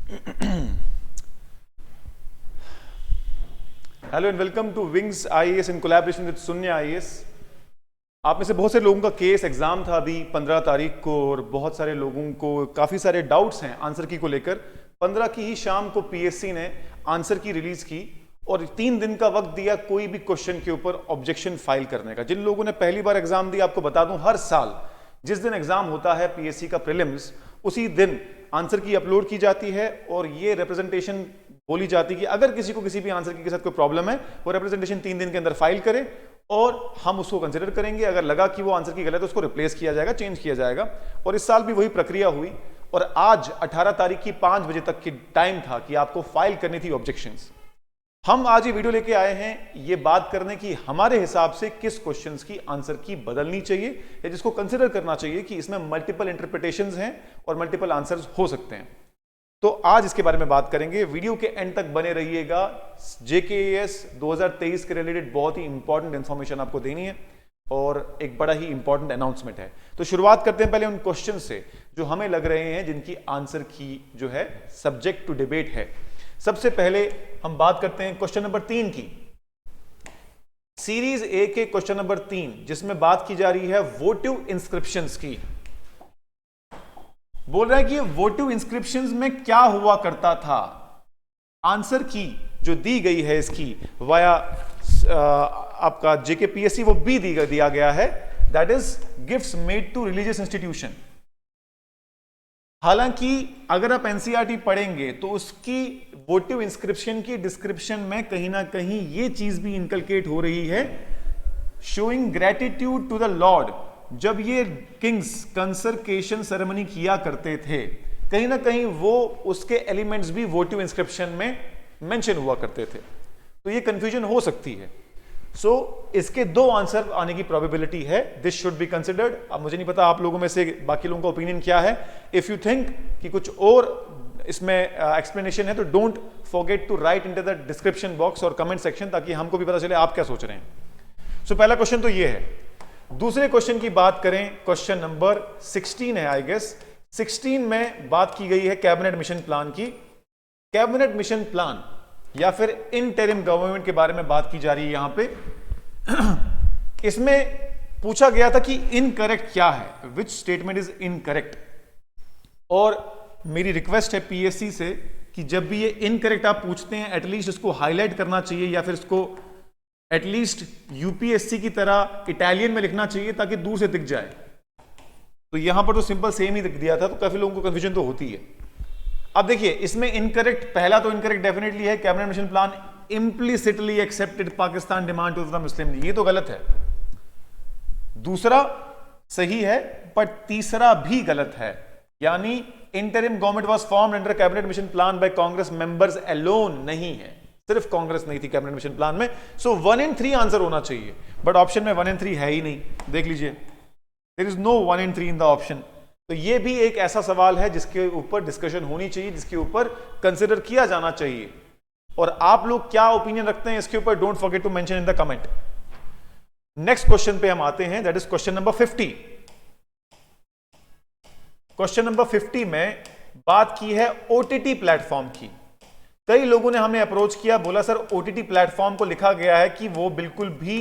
Hello and welcome to Wings IAS in collaboration with Shunya IAS. आप में से बहुत से लोगों का केस एग्जाम था अभी 15 तारीख को और बहुत सारे लोगों को काफ़ी सारे डाउट्स हैं आंसर की को लेकर। 15 की ही शाम को पीएससी ने आंसर की रिलीज की और 3 दिन का वक्त दिया कोई भी क्वेश्चन के ऊपर ऑब्जेक्शन फाइल करने का। जिन लोगों ने पहली बार एग्जाम दिया, आपको बता दूं, हर साल जिस दिन एग्जाम होता है पीएससी का प्रीलिम्स, उसी दिन आंसर की अपलोड की जाती है और ये रिप्रेजेंटेशन बोली जाती है कि अगर किसी को किसी भी आंसर की के साथ कोई प्रॉब्लम है वो रिप्रेजेंटेशन 3 दिन के अंदर फाइल करे और हम उसको कंसिडर करेंगे। अगर लगा कि वो आंसर की गलत है उसको रिप्लेस किया जाएगा, चेंज किया जाएगा। और इस साल भी वही प्रक्रिया हुई और आज 18 तारीख की 5 बजे तक की टाइम था कि आपको फाइल करनी थी ऑब्जेक्शंस। हम आज ये वीडियो लेके आए हैं ये बात करने की हमारे हिसाब से किस क्वेश्चंस की आंसर की बदलनी चाहिए या जिसको कंसिडर करना चाहिए कि इसमें मल्टीपल इंटरप्रिटेशंस हैं और मल्टीपल आंसर्स हो सकते हैं। तो आज इसके बारे में बात करेंगे। वीडियो के एंड तक बने रहिएगा। जेकेएस 2023 के रिलेटेड बहुत ही इंपॉर्टेंट इंफॉर्मेशन आपको देनी है और एक बड़ा ही इंपॉर्टेंट अनाउंसमेंट है। तो शुरुआत करते हैं पहले उन क्वेश्चन से जो हमें लग रहे हैं जिनकी आंसर की जो है सब्जेक्ट टू डिबेट है। सबसे पहले हम बात करते हैं क्वेश्चन नंबर 3 की, सीरीज ए के क्वेश्चन नंबर 3, जिसमें बात की जा रही है वोटिव इंस्क्रिप्शंस की। बोल रहा है कि वोटिव इंस्क्रिप्शंस में क्या हुआ करता था। आंसर की जो दी गई है इसकी वाया आपका जेकेपीएससी वो बी दिया गया है, that is gifts made to religious institution. हालांकि अगर आप एनसीईआरटी पढ़ेंगे तो उसकी वोटिव इंस्क्रिप्शन की डिस्क्रिप्शन में कहीं ना कहीं ये चीज भी इनकलकेट हो रही है, showing gratitude to the lord. जब ये किंग्स कंसरकेशन सेरेमनी किया करते थे कहीं ना कहीं वो उसके एलिमेंट्स भी वोटिव इंस्क्रिप्शन में मेंशन हुआ करते थे, तो ये कंफ्यूजन हो सकती है। सो इसके 2 आंसर आने की प्रोबेबिलिटी है। This should be considered. अब मुझे नहीं पता आप लोगों में से बाकी लोगों का ओपिनियन क्या है। इफ यू थिंक कि कुछ और इसमें एक्सप्लेनेशन है तो don't forget to write into the description box और कमेंट सेक्शन, ताकि हमको भी पता चले आप क्या सोच रहे हैं। सो पहला क्वेश्चन तो ये है। दूसरे क्वेश्चन की बात करें, क्वेश्चन नंबर 16 है आई गेस। 16 में बात की गई है कैबिनेट मिशन प्लान की। कैबिनेट मिशन प्लान या फिर इंटरिम गवर्नमेंट के बारे में बात की जा रही है यहां पे। इसमें पूछा गया था कि इनकरेक्ट क्या है, विच स्टेटमेंट इज इनकरेक्ट। और मेरी रिक्वेस्ट है पीएससी से कि जब भी ये इनकरेक्ट आप पूछते हैं एटलीस्ट इसको हाईलाइट करना चाहिए या फिर इसको एटलीस्ट यूपीएससी की तरह इटालियन में लिखना चाहिए ताकि दूर से दिख जाए। तो यहां पर तो सिंपल सेम ही दिख दिया था, तो काफी लोगों को कंफ्यूजन तो होती है। अब देखिए इसमें इनकरेक्ट, पहला तो इनकरेक्ट डेफिनेटली है, cabinet mission plan implicitly accepted Pakistan demand to the Muslim League, ये तो गलत है। दूसरा सही है पर तीसरा भी गलत है, यानी interim government was formed under cabinet mission plan by Congress members alone नहीं है, सिर्फ कांग्रेस नहीं थी कैबिनेट मिशन प्लान में। सो 1 and 3 आंसर होना चाहिए, बट ऑप्शन में 1 and 3 है ही नहीं। देख लीजिए, there is no 1 and 3 in the option. तो ये भी एक ऐसा सवाल है जिसके ऊपर डिस्कशन होनी चाहिए, जिसके ऊपर कंसिडर किया जाना चाहिए। और आप लोग क्या ओपिनियन रखते हैं इसके ऊपर, don't forget to mention in the comment. Next question पे हम आते हैं, that is question number 50। Question number 50 में बात की है ओटीटी प्लेटफॉर्म की। कई लोगों ने हमें अप्रोच किया, बोला सर ओटीटी प्लेटफॉर्म को लिखा गया है कि वो बिल्कुल भी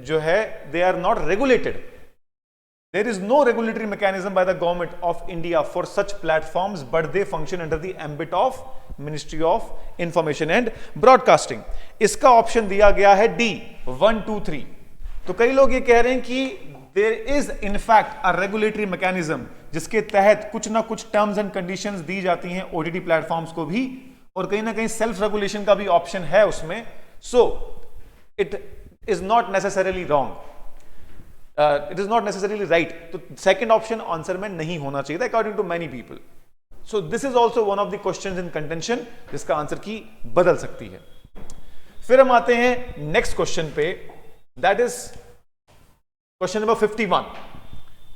जो है they are not regulated, there is no regulatory mechanism by the government of India for such platforms but they function under the ambit of ministry of information and broadcasting. इसका ऑप्शन दिया गया है डी 1, 2, 3। तो कई लोग ये कह रहे हैं कि there is in fact a regulatory mechanism जिसके तहत कुछ ना कुछ टर्म्स एंड कंडीशंस दी जाती हैं ओटीटी प्लेटफॉर्म्स को भी, और कहीं ना कहीं सेल्फ रेगुलेशन का भी ऑप्शन है उसमें। So it is not necessarily wrong, it is not necessarily right. तो सेकंड ऑप्शन आंसर में नहीं होना चाहिए था according to many people. So this is also one of the questions in contention जिसका आंसर की बदल सकती है। फिर हम आते हैं नेक्स्ट क्वेश्चन पे, दैट इज क्वेश्चन नंबर 51।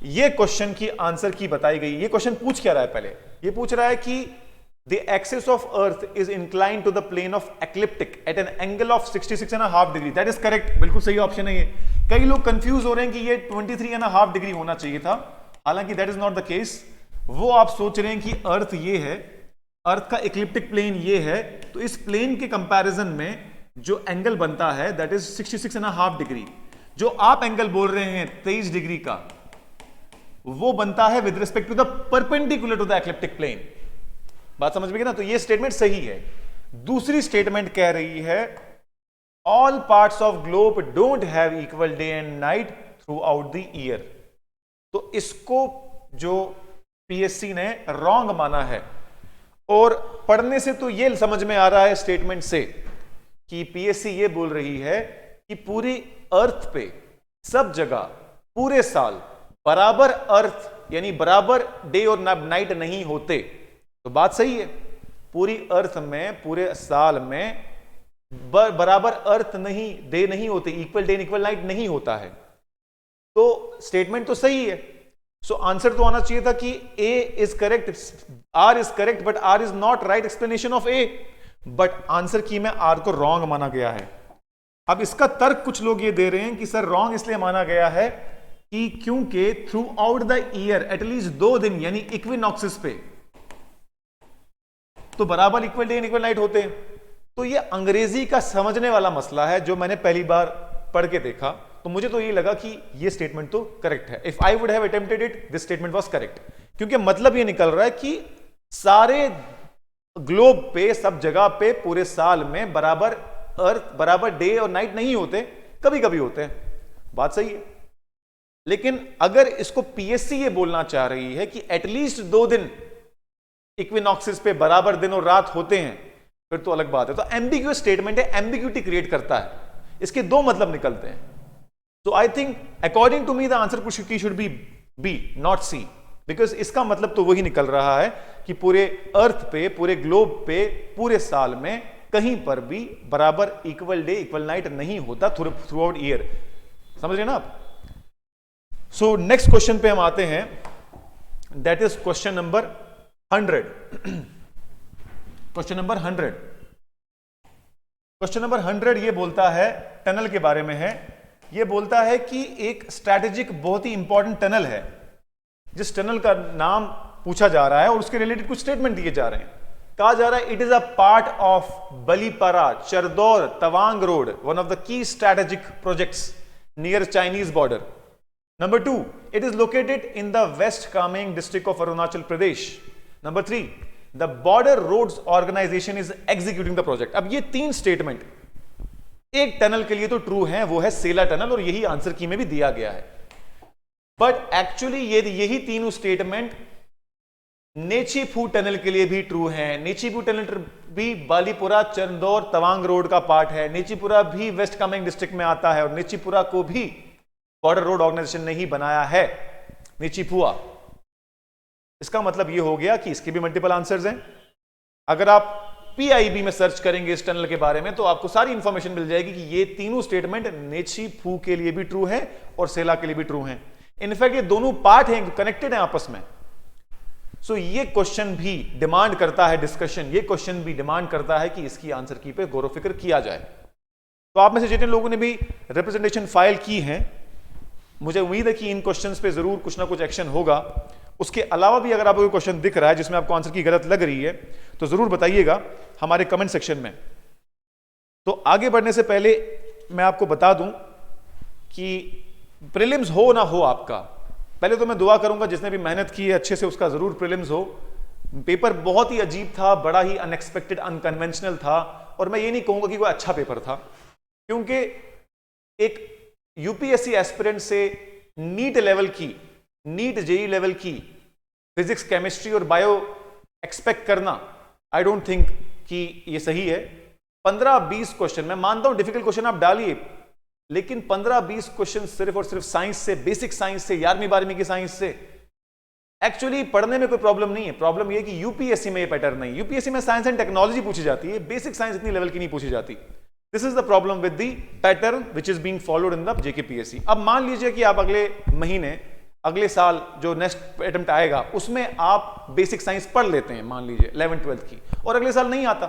ये क्वेश्चन की आंसर की बताई गई। ये क्वेश्चन पूछ क्या रहा है, पहले ये पूछ रहा है कि the axis of earth is incline to the plane of ecliptic at an angle of 66.5 degree. That is correct, बिल्कुल सही ऑप्शन है ये। कई लोग कंफ्यूज हो रहे हैं कि ये 23.5 डिग्री होना चाहिए था, हालांकि that is not the case. वो आप सोच रहे हैं कि अर्थ ये है, अर्थ का इक्लिप्टिक प्लेन ये है, तो इस प्लेन के कंपैरिजन में जो एंगल बनता है दैट इज 66.5 डिग्री। जो आप एंगल बोल रहे हैं 23 डिग्री का, वो बनता है with respect to the perpendicular to the ecliptic plane. बात समझ में गई ना? तो ये स्टेटमेंट सही है। दूसरी स्टेटमेंट कह रही है all parts of globe don't have equal day and night through out the year. तो इसको जो पीएससी ने रॉन्ग माना है, और पढ़ने से तो ये समझ में आ रहा है स्टेटमेंट से कि पीएससी ये बोल रही है कि पूरी अर्थ पे सब जगह पूरे साल बराबर अर्थ यानी बराबर डे और नाइट नहीं होते। तो बात सही है, पूरी अर्थ में पूरे साल में बराबर अर्थ नहीं, डे नहीं होते, इक्वल डे इक्वल नाइट नहीं होता है। तो स्टेटमेंट तो सही है। सो आंसर तो आना चाहिए था कि A is correct, R is correct, but R is not right explanation of A. But answer की में आर को रॉन्ग माना गया है। अब इसका तर्क कुछ लोग ये दे रहे हैं कि सर रॉन्ग इसलिए माना गया है कि क्योंकि through out the year at least 2 दिन यानी इक्विनॉक्सिस पे तो बराबर इक्वल डे इक्वल नाइट होते हैं। तो ये अंग्रेजी का समझने वाला मसला है जो मैंने पहली बार पढ़ के देखा, तो मुझे तो ये लगा कि ये स्टेटमेंट तो करेक्ट है। If I would have attempted it, this statement was correct, क्योंकि मतलब ये निकल रहा है कि सारे ग्लोब पे सब जगह पे पूरे साल में बराबर अर्थ बराबर डे और नाइट नहीं होते, कभी कभी होते हैं। बात सही है। लेकिन अगर इसको पीएससी ये बोलना चाह रही है कि एटलीस्ट 2 दिन इक्विनॉक्सिस पे बराबर दिन और रात होते हैं, फिर तो अलग बात है। तो एम्बिग्यूअस स्टेटमेंट है, एम्बिग्यूटी क्रिएट करता है, इसके 2 मतलब निकलते हैं। तो I think according to me the answer should be B not C, because इसका मतलब तो वही निकल रहा है कि पूरे अर्थ पे पूरे ग्लोब पे पूरे साल में कहीं पर भी बराबर इक्वल डे इक्वल नाइट नहीं होता थ्रू आउट ईयर। समझ रहे ना आप? सो नेक्स्ट क्वेश्चन पे हम आते हैं, that is question number 100। Question number 100, question number 100 ये बोलता है टनल के बारे में है। ये बोलता है कि एक स्ट्रैटेजिक बहुत ही इंपॉर्टेंट टनल है, जिस टनल का नाम पूछा जा रहा है और उसके रिलेटेड कुछ स्टेटमेंट दिए जा रहे हैं। कहा जा रहा है it is a part of Balipara Charduar Tawang road, one of the key strategic projects near Chinese border. Number 2, it is located in the West Kaméng district of Arunachal Pradesh. Number 3, the Border Roads Organization is executing the project. अब ये 3 statement एक tunnel के लिए तो true हैं, वो है सेला tunnel, और यही आंसर की में भी दिया गया है। बट एक्चुअली यही तीनों स्टेटमेंट नेचीफू टनल के लिए भी ट्रू हैं। नेचीफू टनल भी बालीपुरा चंदौर तवांग रोड का पार्ट है। नेचीपुरा भी वेस्ट कामेंग डिस्ट्रिक्ट में आता है, और नेचीपुरा को भी बॉर्डर रोड ऑर्गेनाइजेशन ने ही बनाया है, नेचीफुआ। इसका मतलब यह हो गया कि इसके भी मल्टीपल आंसर्स हैं। अगर आप पीआईबी में सर्च करेंगे इस टनल के बारे में तो आपको सारी इंफॉर्मेशन मिल जाएगी कि ये तीनों स्टेटमेंट नेचीफू के लिए भी ट्रू है और सेला के लिए भी ट्रू हैं। इनफैक्ट ये दोनों पार्ट हैं, कनेक्टेड हैं आपस में। सो ये क्वेश्चन भी डिमांड करता है डिस्कशन, ये क्वेश्चन भी डिमांड करता है कि इसकी आंसर की पे गौर फिक्र किया जाए। तो आप में से जितने लोगों ने भी रिप्रेजेंटेशन फाइल की है, मुझे उम्मीद है कि इन क्वेश्चंस पे जरूर कुछ ना कुछ एक्शन होगा। उसके अलावा भी अगर आपको कोई क्वेश्चन दिख रहा है जिसमें आपको आंसर की गलत लग रही है तो जरूर बताइएगा हमारे कमेंट सेक्शन में। तो आगे बढ़ने से पहले मैं आपको बता दूं कि प्रीलिम्स हो ना हो आपका, पहले तो मैं दुआ करूंगा जिसने भी मेहनत की है अच्छे से उसका जरूर प्रीलिम्स हो। पेपर बहुत ही अजीब था, बड़ा ही अनएक्सपेक्टेड अनकन्वेंशनल था, और मैं ये नहीं कहूंगा कि कोई अच्छा पेपर था, क्योंकि एक यूपीएससी एस्पिरेंट से नीट लेवल की, नीट जेई लेवल की फिजिक्स केमिस्ट्री और बायो एक्सपेक्ट करना आई डोंट थिंक कि ये सही है। 15-20 क्वेश्चन, मैं मानता हूं डिफिकल्ट क्वेश्चन आप डालिए, लेकिन 15-20 क्वेश्चन सिर्फ और सिर्फ साइंस से, बेसिक साइंस से, 11वीं-12वीं की साइंस से एक्चुअली पढ़ने में कोई प्रॉब्लम नहीं है। प्रॉब्लम यह कि यूपीएससी में ये पैटर्न नहीं, यूपीएससी में साइंस एंड टेक्नोलॉजी पूछी जाती है, बेसिक साइंस इतनी लेवल की नहीं पूछी जाती। This is the problem with the pattern which is being followed in the JKPSC. अब मान लीजिए कि आप अगले महीने, अगले साल जो नेक्स्ट अटेम्प्ट आएगा उसमें आप बेसिक साइंस पढ़ लेते हैं, मान लीजिए 11th-12th की, और अगले साल नहीं आता,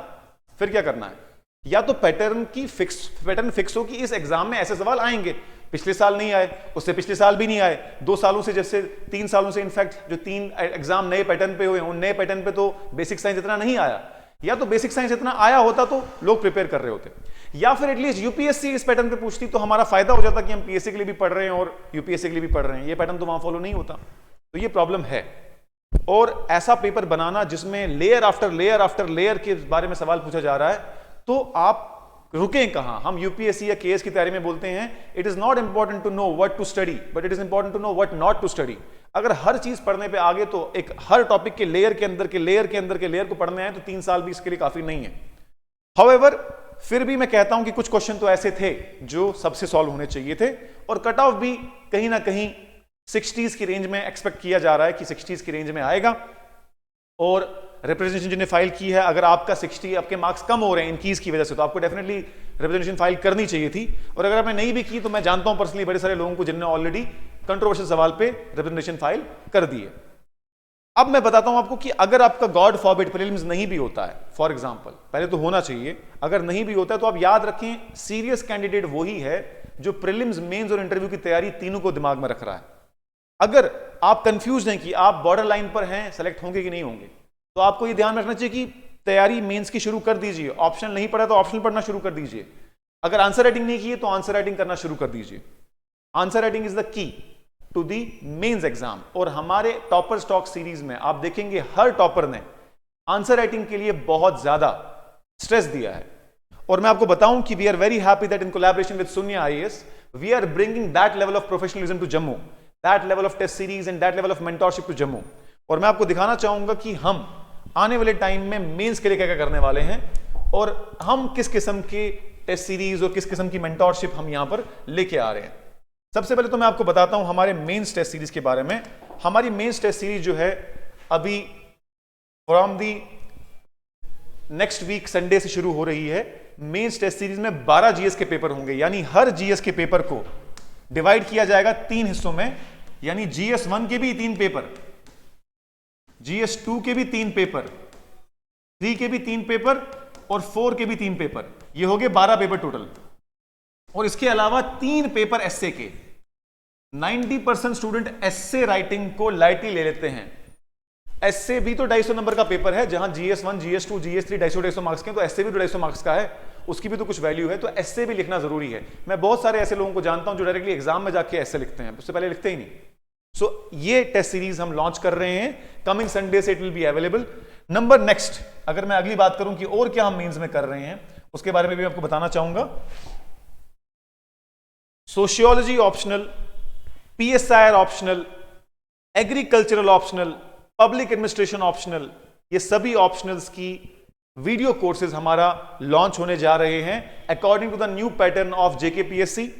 फिर क्या करना है? या तो पैटर्न फिक्स हो कि इस एग्जाम में ऐसे सवाल आएंगे, पिछले साल नहीं आए, उससे पिछले साल भी नहीं आए, 2 सालों से, जैसे 3 सालों से इनफैक्ट जो 3 एग्जाम नए पैटर्न पे हुए, उन नए पैटर्न पे तो बेसिक साइंस इतना नहीं आया, या तो बेसिक साइंस इतना आया होता तो लोग प्रिपेयर कर रहे होते, या फिर एटलीस्ट यूपीएससी इस पैटर्न पे पूछती तो हमारा फायदा हो जाता कि हम पीएससी के लिए भी पढ़ रहे हैं और यूपीएससी के लिए भी पढ़ रहे हैं। ये पैटर्न तो वहां फॉलो नहीं होता, तो ये प्रॉब्लम है। और ऐसा पेपर बनाना जिसमें layer after layer after layer के बारे में सवाल पूछा जा रहा है, तो आप रुकें कहां। हम यूपीएससी या केएस की तैयारी में बोलते हैं it is not important to know what to study, but it is important to know what not to study. अगर हर चीज पढ़ने पे आगे तो एक हर टॉपिक के लेयर के अंदर के लेयर के अंदर के लेयर को पढ़ने आए तो 3 साल भी इसके लिए काफी नहीं है। हाउएवर फिर भी मैं कहता हूं कि कुछ क्वेश्चन तो ऐसे थे जो सबसे सॉल्व होने चाहिए थे, और कट ऑफ भी कहीं ना कहीं 60s की रेंज में एक्सपेक्ट किया जा रहा है कि 60s की रेंज में आएगा। और रिप्रेजेंटेशन जिन्हें फाइल की है, अगर आपका 60 आपके मार्क्स कम हो रहे हैं इन कीज की वजह से, तो आपको डेफिनेटली रिप्रेजेंटेशन फाइल करनी चाहिए थी। और अगर आपने नहीं भी की तो मैं जानता हूं पर्सनली बड़े सारे लोगों को जिन्होंने ऑलरेडी कंट्रोवर्शियल सवाल पे रिप्रेजेंटेशन फाइल कर दी है। अब मैं बताता हूं आपको कि अगर आपका गॉड फॉरबिड प्रीलिम्स नहीं भी होता है, फॉर एग्जांपल, पहले तो होना चाहिए, अगर नहीं भी होता है तो आप याद रखें सीरियस कैंडिडेट वही है जो प्रीलिम्स, मेंस और इंटरव्यू की तैयारी तीनों को दिमाग में रख रहा है। अगर आप कंफ्यूज हैं कि आप बॉर्डर लाइन पर हैं, सेलेक्ट होंगे कि नहीं होंगे, तो आपको ये ध्यान रखना चाहिए कि तैयारी मेंस की शुरू कर दीजिए। ऑप्शनल नहीं पढ़ा तो ऑप्शनल पढ़ना शुरू कर दीजिए। अगर आंसर राइटिंग नहीं की है तो आंसर राइटिंग करना शुरू कर दीजिए। Answer writing is the key to the mains exam. और हमारे टॉपर स्टॉक सीरीज में आप देखेंगे हर टॉपर ने आंसर राइटिंग के लिए बहुत ज्यादा स्ट्रेस दिया है। और मैं आपको बताऊं कि we are very happy that in collaboration with Sunia IAS we are bringing that level of professionalism to Jammu, that level of test series and that level of mentorship to Jammu. और मैं आपको दिखाना चाहूंगा कि हम आने वाले टाइम में मेंस के लिए क्या क्या करने वाले हैं, और हम किस किस्म के टेस्ट सीरीज और किस किस्म की मेंटोरशिप हम यहां पर लेके आ रहे हैं। सबसे पहले तो मैं आपको बताता हूं हमारे मेंस टेस्ट सीरीज के बारे में। हमारी मेंस टेस्ट सीरीज जो है अभी from the next week Sunday से शुरू हो रही है। मेंस टेस्ट सीरीज में 12 जीएस के पेपर होंगे, यानी हर जीएस के पेपर को डिवाइड किया जाएगा 3 हिस्सों में, यानी जीएस 1 के भी 3 पेपर, जीएस 2 के भी 3 पेपर, 3 के भी 3 पेपर और 4 के भी 3 पेपर। ये हो गए 12 पेपर टोटल। और इसके अलावा 3 पेपर एस्से के। 90% स्टूडेंट एस्से राइटिंग को लाइटली ले लेते हैं। एस्से भी तो 250 नंबर का पेपर है, जहां जीएस1, जीएस2, जीएस3 250 मार्क्स के, तो एस्से भी तो 250 मार्क्स का है, उसकी भी तो कुछ वैल्यू है, तो एस्से भी लिखना जरूरी है। मैं बहुत सारे ऐसे लोगों को जानता हूं जो डायरेक्टली एग्जाम में जाके एस्से लिखते हैं, उससे पहले लिखते ही नहीं। सो ये टेस्ट सीरीज हम लॉन्च कर रहे हैं, कमिंग संडे से it will be available. Number next, अगर मैं अगली बात करूं कि और क्या हम मेंस में कर रहे हैं, उसके बारे में भी आपको बताना चाहूंगा। Sociology optional, PSIR optional, agricultural optional, public administration optional, ये सभी ऑप्शनल्स की वीडियो कोर्सेज हमारा लॉन्च होने जा रहे हैं according to the new pattern of JKPSC.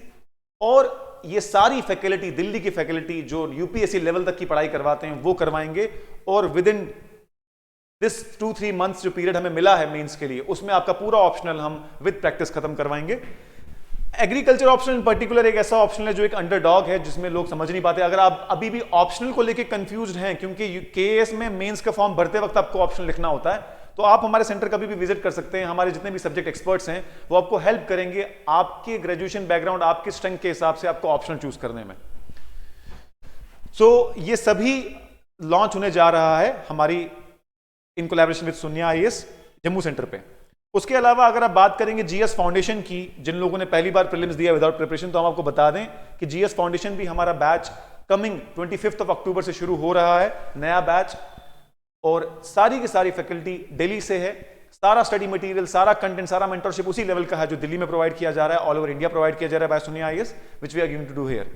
और ये सारी फैकल्टी, दिल्ली की फैकल्टी जो यूपीएससी लेवल तक की पढ़ाई करवाते हैं वो करवाएंगे। और विद इन दिस 2-3 मंथ्स जो पीरियड हमें मिला है मेंस के लिए, उसमें आपका पूरा ऑप्शनल हम विद प्रैक्टिस खत्म करवाएंगे। एग्रीकल्चर ऑप्शनल इन पर्टिकुलर एक ऐसा ऑप्शनल है जो एक अंडरडॉग है, जिसमें लोग समझ नहीं पाते। अगर आप अभी भी ऑप्शनल को लेके कंफ्यूज्ड हैं, क्योंकि केएस में मेंस का फॉर्म भरते वक्त आपको ऑप्शनल लिखना होता है, तो आप हमारे सेंटर कभी भी विजिट कर सकते हैं। हमारे जितने भी सब्जेक्ट एक्सपर्ट्स हैं वो आपको हेल्प करेंगे आपके ग्रेजुएशन बैकग्राउंड, आपके स्ट्रेंथ के हिसाब से आपको ऑप्शनल चूज करने में। सो ये सभी लॉन्च होने जा रहा है हमारी इन collaboration with Sunia IAS Jammu centre पे। उसके अलावा अगर आप बात करेंगे जीएस फाउंडेशन की, जिन लोगों ने पहली बार प्रीलिम्स दिया विदाउट प्रिपरेशन, तो हम आपको बता दें कि जीएस फाउंडेशन भी हमारा बैच कमिंग 25 अक्टूबर से शुरू हो रहा है, नया बैच। और सारी की सारी फैकल्टी दिल्ली से है, सारा स्टडी मटेरियल, सारा कंटेंट, सारा मेंटरशिप उसी लेवल का है जो दिल्ली में प्रोवाइड किया जा रहा है, ऑल ओवर इंडिया प्रोवाइड किया जा रहा है by Shunya IAS, which we are going to do here.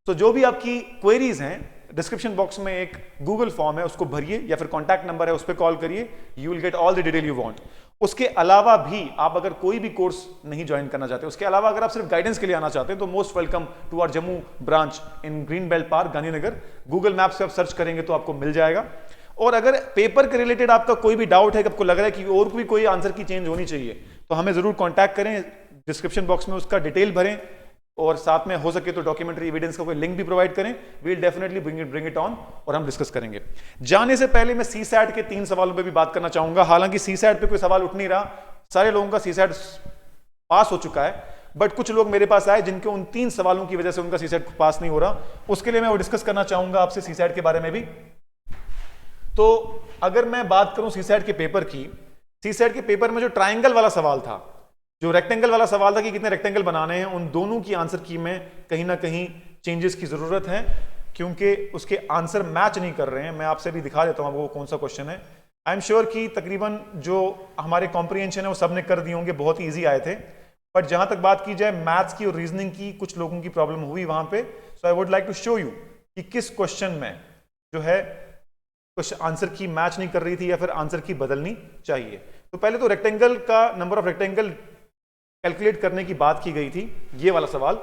तो जो भी आपकी क्वेरीज हैं, डिस्क्रिप्शन बॉक्स में एक गूगल फॉर्म है, उसको भरिए, या फिर कॉन्टैक्ट नंबर है उस पर कॉल करिए, you will get all the detail you want. उसके अलावा भी आप अगर कोई भी कोर्स नहीं ज्वाइन करना चाहते, उसके अलावा अगर आप सिर्फ गाइडेंस के लिए आना चाहते हैं, तो most welcome to our Jammu branch in green belt park, Gandhinagar. Google map से आप सर्च करेंगे तो आपको मिल जाएगा। और अगर पेपर के रिलेटेड आपका कोई भी डाउट है कि आपको लग रहा है कि और भी कोई आंसर की चेंज होनी चाहिए, तो हमें जरूर कॉन्टैक्ट करें, डिस्क्रिप्शन बॉक्स में उसका डिटेल भरें, और साथ में हो सके तो डॉक्यूमेंट्री एविडेंस का कोई लिंक भी प्रोवाइड करें। We will definitely bring it on और हम डिस्कस करेंगे। जाने से पहले मैं सीसैट के 3 सवालों पे भी बात करना चाहूंगा। हालांकि सीसैट पे कोई सवाल उठ नहीं रहा, सारे लोगों का सीसैट पास हो चुका है, बट कुछ लोग मेरे पास आए जिनके उन 3 सवालों की वजह से उनका सीसेट पास नहीं हो रहा, उसके लिए मैं वो डिस्कस करना चाहूंगा आपसे सीसेट के बारे में भी। तो अगर मैं बात करूं सीसेट के पेपर की, सीसेट के पेपर में जो ट्राइंगल वाला सवाल था, जो रेक्टेंगल वाला सवाल था कि कितने रेक्टेंगल बनाने हैं, उन दोनों की आंसर की में कहीं ना कहीं चेंजेस की जरूरत है, क्योंकि उसके आंसर मैच नहीं कर रहे हैं। मैं आपसे भी दिखा देता हूं आपको कौन सा क्वेश्चन है। आई एम श्योर कि तकरीबन जो हमारे कॉम्प्रिहेंशन है वो सबने कर दिए होंगे, बहुत ही ईजी आए थे। बट जहां तक बात की जाए मैथ्स की और रीजनिंग की, कुछ लोगों की प्रॉब्लम हुई वहां पे। So I would like to show you कि किस क्वेश्चन में जो है कुछ आंसर की मैच नहीं कर रही थी या फिर आंसर की बदलनी चाहिए। तो पहले तो रेक्टेंगल का नंबर ऑफ रेक्टेंगल कैलकुलेट करने की बात की गई थी, ये वाला सवाल।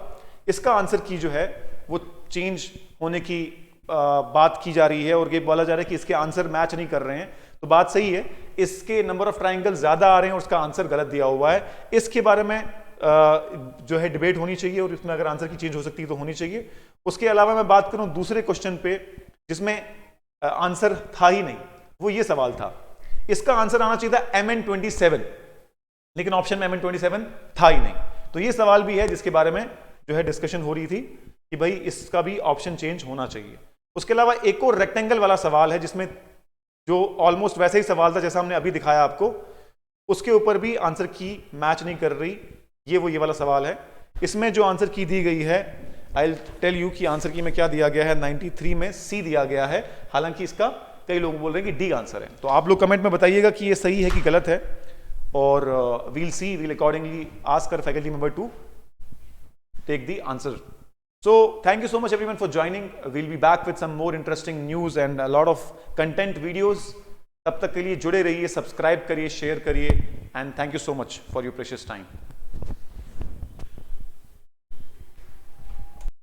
इसका आंसर की जो है वो चेंज होने की बात की जा रही है और ये बोला जा रहा है कि इसके आंसर मैच नहीं कर रहे हैं। तो बात सही है, इसके नंबर ऑफ ट्राइंगल ज्यादा आ रहे हैं और उसका आंसर गलत दिया हुआ है। इसके बारे में जो है डिबेट होनी चाहिए और इसमें अगर आंसर की चेंज हो सकती है तो होनी चाहिए। उसके अलावा मैं बात करूं दूसरे क्वेश्चन पे जिसमें आंसर था ही नहीं, वो ये सवाल था। इसका आंसर आना चाहिए था MN27, लेकिन ऑप्शन में MN27 था ही नहीं। तो ये सवाल भी है जिसके बारे में जो है डिस्कशन हो रही थी कि भाई इसका भी ऑप्शन चेंज होना चाहिए। उसके अलावा एक और रेक्टेंगल वाला सवाल है जिसमें जो ऑलमोस्ट वैसे ही सवाल था जैसा हमने अभी दिखाया आपको, उसके ऊपर भी आंसर की मैच नहीं कर रही। ये वाला सवाल है। इसमें जो आंसर की दी गई है, आई विल टेल यू कि आंसर की में क्या दिया गया है। 93 में C दिया गया है, हालांकि इसका कई लोग बोल रहे हैं कि D आंसर है। तो आप लोग कमेंट में बताइएगा कि ये सही है कि गलत है, और we'll accordingly ask our faculty member to take the answer. So thank you so much everyone for joining. We'll be back with some more interesting news and a lot of content videos. तब तक के लिए जुड़े रहिए, subscribe करिए, share करिए, and thank you so much for your precious time.